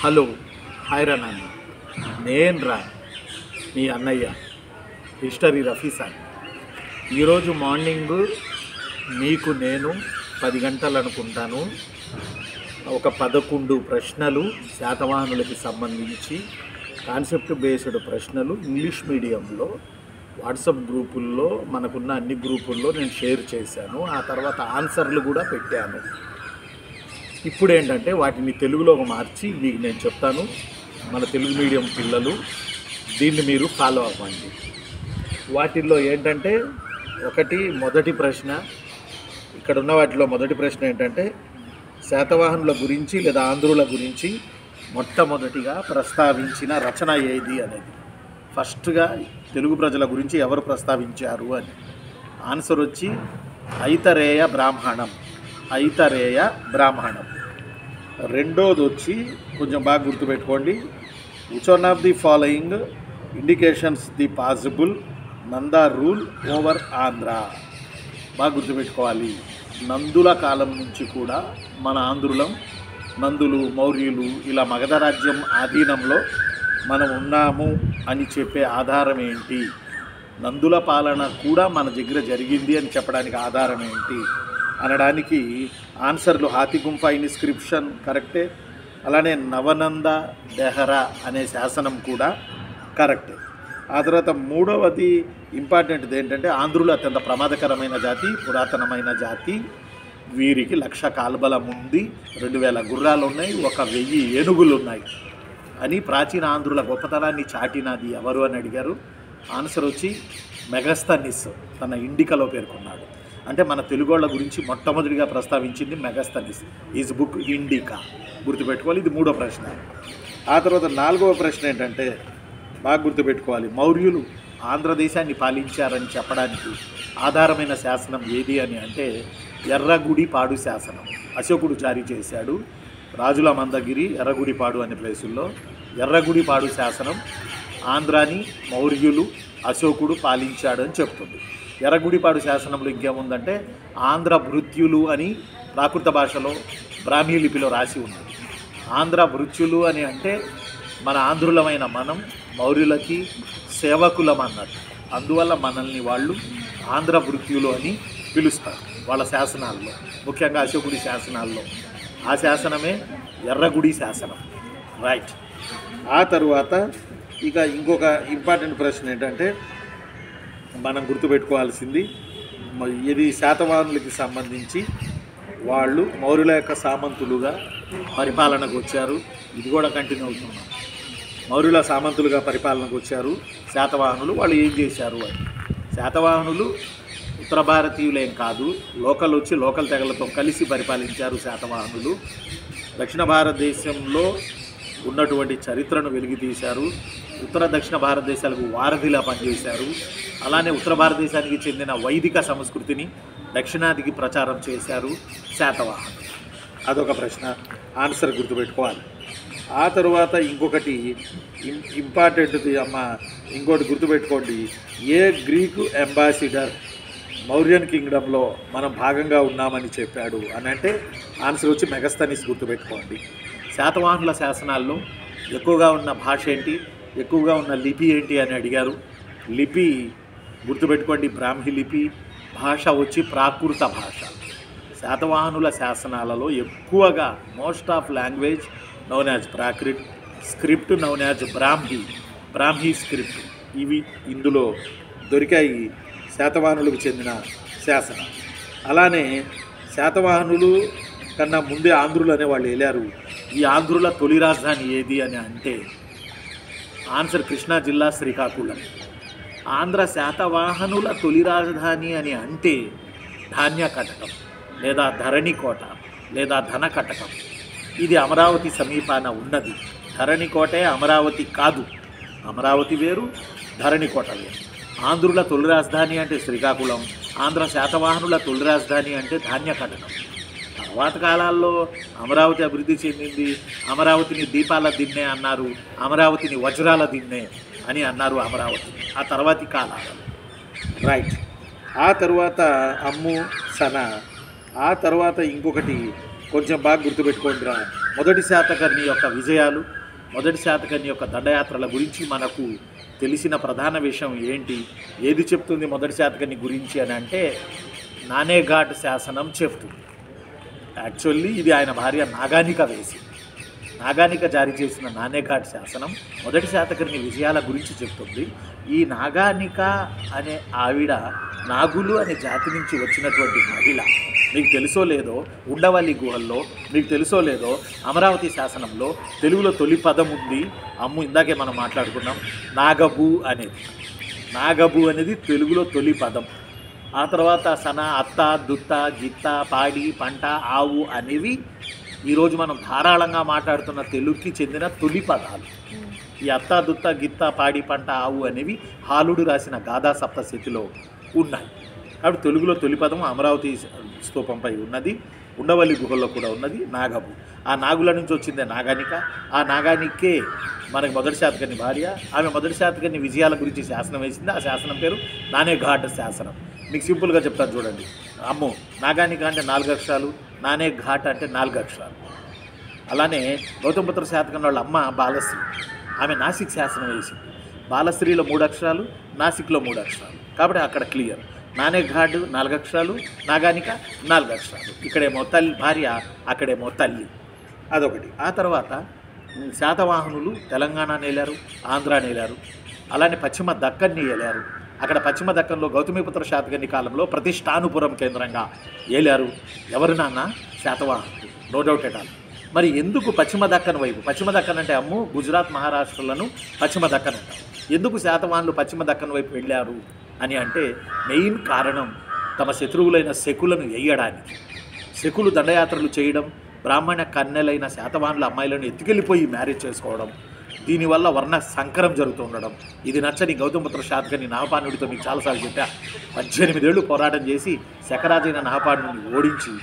Hello hi రా నాన్న, నేను రా మీ అన్నయ్య హిస్టరీ రఫీ సార్. ఈరోజు మార్నింగ్ మీకు నేను 10 గంటలు అనుకుంటాను ఒక 11 ప్రశ్నలు శాతవాహనులకి సంబంధించి కాన్సెప్ట్ బేస్డ్ ప్రశ్నలు ఇంగ్లీష్ మీడియంలో వాట్సాప్ గ్రూపుల్లో మనకున్న అన్ని గ్రూపుల్లో నేను షేర్ చేశాను. ఆ తర్వాత ఆన్సర్లు కూడా పెట్టాను. ఇప్పుడు ఏంటంటే వాటిని తెలుగులోకి మార్చి మీకు నేను చెప్తాను. మన తెలుగు మీడియం పిల్లలు దీన్ని మీరు ఫాలో అవ్వండి. వాటిల్లో ఏంటంటే మొదటి ప్రశ్న, ఇక్కడ ఉన్న వాటిలో మొదటి ప్రశ్న ఏంటంటే శాతవాహనుల గురించి లేదా ఆంధ్రుల గురించి మొట్టమొదటిగా ప్రస్తావించిన రచన ఏది అనేది. ఫస్ట్గా తెలుగు ప్రజల గురించి ఎవరు ప్రస్తావించారు అని. ఆన్సర్ వచ్చి ఐతరేయ బ్రాహ్మణం. రెండోది వచ్చి కొంచెం బాగా గుర్తుపెట్టుకోండి, which one of the following indications the possible Nanda rule over Andhra. బాగా గుర్తుపెట్టుకోవాలి. నందుల కాలం నుంచి కూడా మన ఆంధ్రులం, నందులు, మౌర్యులు ఇలా మగధ రాజ్యం ఆధీనంలో మనం ఉన్నాము అని చెప్పే ఆధారం ఏంటి? నందుల పాలన కూడా మన దగ్గర జరిగింది అని చెప్పడానికి ఆధారం ఏంటి అనడానికి ఆన్సర్లు హాతిగుంఫ ఇన్స్క్రిప్షన్ కరెక్టే, అలానే నవనంద డెహరా అనే శాసనం కూడా కరెక్టే. ఆ తర్వాత మూడవది ఇంపార్టెంట్ది ఏంటంటే ఆంధ్రులు అత్యంత ప్రమాదకరమైన జాతి, పురాతనమైన జాతి. వీరికి 1,00,000 కాల్బలం ఉంది, 2,000 గుర్రాలు ఉన్నాయి, 1,000 ఏనుగులు ఉన్నాయి అని ప్రాచీన ఆంధ్రుల గొప్పతనాన్ని చాటినది ఎవరు అని అడిగారు. ఆన్సర్ వచ్చి మెగస్తనిస్ తన ఇండికలో పేర్కొన్నాడు. అంటే మన తెలుగోళ్ళ గురించి మొట్టమొదటిగా ప్రస్తావించింది మెగస్తనిస్. Is book indica. గుర్తుపెట్టుకోవాలి. ఇది మూడో ప్రశ్న. ఆ తర్వాత నాలుగవ ప్రశ్న ఏంటంటే బాగా గుర్తుపెట్టుకోవాలి, మౌర్యులు ఆంధ్రదేశాన్ని పాలించారని చెప్పడానికి ఆధారమైన శాసనం ఏది అని అంటే ఎర్రగుడిపాడు శాసనం. అశోకుడు జారీ చేశాడు. రాజుల మందగిరి, ఎర్రగుడిపాడు అనే ప్లేసుల్లో ఎర్రగుడిపాడు శాసనం ఆంధ్రాని మౌర్యులు, అశోకుడు పాలించాడు అని చెప్తుంది. ఎర్రగుడిపాడు శాసనంలో ఇంకేముందంటే ఆంధ్ర భృత్యులు అని ప్రాకృత భాషలో బ్రాహ్మీ లిపిలో రాసి ఉన్నది. ఆంధ్ర భృత్యులు అని అంటే మన ఆంధ్రులమైన మనం మౌర్యులకి సేవకులం అన్నట్టు. అందువల్ల మనల్ని వాళ్ళు ఆంధ్ర భృత్యులు అని పిలుస్తారు వాళ్ళ శాసనాల్లో, ముఖ్యంగా అశోకుడి శాసనాల్లో. ఆ శాసనమే ఎర్రగుడి శాసనం. రైట్. ఆ తరువాత ఇక ఇంకొక ఇంపార్టెంట్ ప్రశ్న ఏంటంటే మనం గుర్తుపెట్టుకోవాల్సింది, ఇది శాతవాహనులకి సంబంధించి వాళ్ళు మౌర్యుల యొక్క సామంతులుగా పరిపాలనకు వచ్చారు. ఇది కూడా కంటిన్యూ అవుతున్నాం. మౌర్యుల సామంతులుగా పరిపాలనకు వచ్చారు శాతవాహనులు. వాళ్ళు ఏం చేశారు అని. శాతవాహనులు ఉత్తర భారతీయులేం కాదు, లోకల్ తెగలతో కలిసి పరిపాలించారు శాతవాహనులు. దక్షిణ భారతదేశంలో ఉన్నటువంటి చరిత్రను వెలికితీశారు. ఉత్తర దక్షిణ భారతదేశాలకు వారధిలా పనిచేశారు. అలానే ఉత్తర భారతదేశానికి చెందిన వైదిక సంస్కృతిని దక్షిణాదికి ప్రచారం చేశారు శాతవాహనులు. అదొక ప్రశ్న. ఆన్సర్ గుర్తుపెట్టుకోవాలి. ఆ తరువాత ఇంకొకటి ఇంపార్టెంట్ది ఇంకోటి గుర్తుపెట్టుకోండి, ఏ గ్రీకు అంబాసిడర్ మౌర్యన్ కింగ్డంలో మనం భాగంగా ఉన్నామని చెప్పాడు అని అంటే ఆన్సర్ వచ్చి మెగస్తనిస్. గుర్తుపెట్టుకోండి. శాతవాహనుల శాసనాల్లో ఎక్కువగా ఉన్న భాష ఏంటి, ఎక్కువగా ఉన్న లిపి ఏంటి అని అడిగారు. లిపి గుర్తుపెట్టుకోండి, బ్రాహ్మీ లిపి. భాష వచ్చి ప్రాకృత భాష. శాతవాహనుల శాసనాలలో ఎక్కువగా most of language noun as Prakrit, script noun as Brahmi script. ఇవి ఇందులో దొరికాయి శాతవాహనులకు చెందిన శాసనాలు. అలానే శాతవాహనులు కన్నా ముందే ఆంధ్రులు అనేవాళ్ళు వెళ్ళారు. ఈ ఆంధ్రుల తొలి రాజధాని ఏది అని అంటే ఆన్సర్ కృష్ణా జిల్లా శ్రీకాకుళం. ఆంధ్ర శాతవాహనుల తొలి రాజధాని అని అంటే ధాన్యకటకం లేదా ధరణికోట లేదా ధనకటకం. ఇది అమరావతి సమీపాన ఉన్నది. ధరణికోటే అమరావతి కాదు. అమరావతి వేరు, ధరణికోట వేరు. ఆంధ్రుల తొలి రాజధాని అంటే శ్రీకాకుళం, ఆంధ్ర శాతవాహనుల తొలి రాజధాని అంటే ధాన్యకటకం. తర్వాత కాలాల్లో అమరావతి అభివృద్ధి చెందింది. అమరావతిని దీపాల దిన్నే అన్నారు, అమరావతిని వజ్రాల దిన్నే అని అన్నారు అమరావతి ఆ తర్వాతి కాలాలు. రైట్. ఆ తర్వాత అమ్ము సన. ఆ తర్వాత ఇంకొకటి కొంచెం బాగా గుర్తుపెట్టుకోండిరా. మొదటి శాతకర్ణి యొక్క విజయాలు, మొదటి శాతకర్ణి యొక్క దండయాత్రల గురించి మనకు తెలిసిన ప్రధాన విషయం ఏంటి, ఏది చెప్తుంది మొదటి శాతకర్ణి గురించి అని అంటే నానేఘాట్ శాసనం చెప్తుంది. యాక్చువల్లీ ఇది ఆయన భార్య నాగానిక వేసి, నాగానిక జారీ చేసిన నానేఘాట్ శాసనం మొదటి శాతకర్ణి విజయాల గురించి చెప్తుంది. ఈ నాగానిక అనే ఆవిడ నాగులు అనే జాతి నుంచి వచ్చినటువంటి మహిళ. మీకు తెలుసో లేదో ఉండవల్లి గుహల్లో, మీకు తెలుసో లేదో అమరావతి శాసనంలో తెలుగులో తొలి పదం ఉంది. ఇందాకే మనం మాట్లాడుకున్నాం నాగబు అనేది. నాగబు అనేది తెలుగులో తొలి పదం. ఆ తర్వాత సన, అత్త, దుత్త, గిత్త, పాడి, పంట, ఆవు అనేవి ఈరోజు మనం ధారాళంగా మాట్లాడుతున్న తెలుగుకి చెందిన తొలి పదాలు. ఈ అత్త, దుత్త, గిత్త, పాడి, పంట, ఆవు అనేవి హాలుడు రాసిన గాథా సప్తశతిలో ఉన్నాయి. కాబట్టి తెలుగులో తొలి పదం అమరావతి స్తూపంపై ఉన్నది, ఉండవల్లి గుహల్లో కూడా ఉన్నది నాగబు. ఆ నాగుల నుంచి వచ్చిందే నాగానిక. ఆ నాగానికే మనకి మొదటి శాతకర్ణి భార్య. ఆమె మొదటి శాతకర్ణి విజయాల గురించి శాసనం వేసింది. ఆ శాసనం పేరు నానేఘాట్ శాసనం. మీకు సింపుల్గా చెప్తాను చూడండి. నాగానిక అంటే 4 అక్షరాలు, నానేఘాట్ అంటే 4 అక్షరాలు. అలానే గౌతమపుత్ర శాతకర్ణి వాళ్ళ అమ్మ బాలశ్రీ, ఆమె నాసిక్ శాసనం వేసింది. బాలశ్రీలో 3 అక్షరాలు, నాసిక్లో 3 అక్షరాలు. కాబట్టి అక్కడ క్లియర్. నానేఘాట్ 4 అక్షరాలు, నాగానిక 4 అక్షరాలు. ఇక్కడేమో తల్లి భార్య, అక్కడేమో తల్లి. అదొకటి. ఆ తర్వాత శాతవాహనులు తెలంగాణ నేలారు, ఆంధ్ర నేలారు. అలానే పశ్చిమ దక్కన్ని ఏలారు. అక్కడ పశ్చిమ దక్కన్లో గౌతమిపుత్ర శాతకర్ణి కాలంలో ప్రతిష్టానుపురం కేంద్రంగా ఏలారు. ఎవరు నాన్న? శాతవాహనులు. No doubt at all. మరి ఎందుకు పశ్చిమ దక్కన్ వైపు? పశ్చిమ దక్కన్ అంటే గుజరాత్, మహారాష్ట్రలను పశ్చిమ దక్కన్ అంటారు. ఎందుకు శాతవాహనులు పశ్చిమ దక్కన్ వైపు వెళ్ళారు అని అంటే మెయిన్ కారణం తమ శత్రువులైన శకులను వేయడానికి. శకులు దండయాత్రలు చేయడం, బ్రాహ్మణ కన్నెలైన శాతవాహనుల అమ్మాయిలను ఎత్తుకెళ్ళిపోయి మ్యారేజ్ చేసుకోవడం, దీనివల్ల వర్ణ సంకరం జరుగుతూ ఉండడం. ఇది నచ్చని గౌతమపుత్ర శాతకర్ణి నాగపాణుడితో మీకు చాలాసార్లు చెప్పా. 18 ఏళ్ళు పోరాటం చేసి శకరాజైన నాగపాణుడిని ఓడించి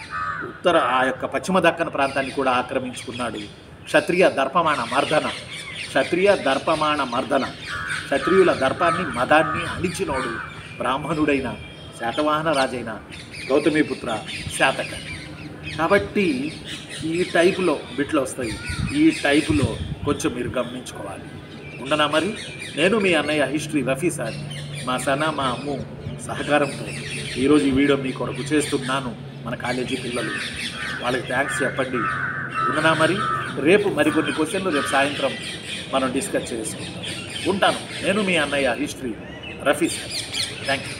ఆ యొక్క పశ్చిమ దక్కన్ ప్రాంతాన్ని కూడా ఆక్రమించుకున్నాడు. క్షత్రియ దర్పమాణ మర్దన, క్షత్రియుల దర్పాన్ని, మదాన్ని అణిచినోడు బ్రాహ్మణుడైన శాతవాహన రాజైన గౌతమిపుత్ర శాతకర్ణి. కాబట్టి ఈ టైపులో బిట్లు వస్తాయి. ఈ టైపులో కొంచెం మీరు గమనించుకోవాలి. ఉండనా మరి? నేను మీ అన్నయ్య హిస్టరీ రఫీ సార్ని, మా సన, మా అమ్ము సహకారంతో ఈరోజు ఈ వీడియో మీ కొరకు చేస్తున్నాను. మన కాలేజీ పిల్లలు, వాళ్ళకి థ్యాంక్స్ చెప్పండి. ఉండనా మరి? రేపు మరికొన్ని క్వశ్చన్లు రేపు సాయంత్రం మనం డిస్కస్ చేసుకుంటాం. ఉంటాను. నేను మీ అన్నయ్య history Rafi sir. Thank you.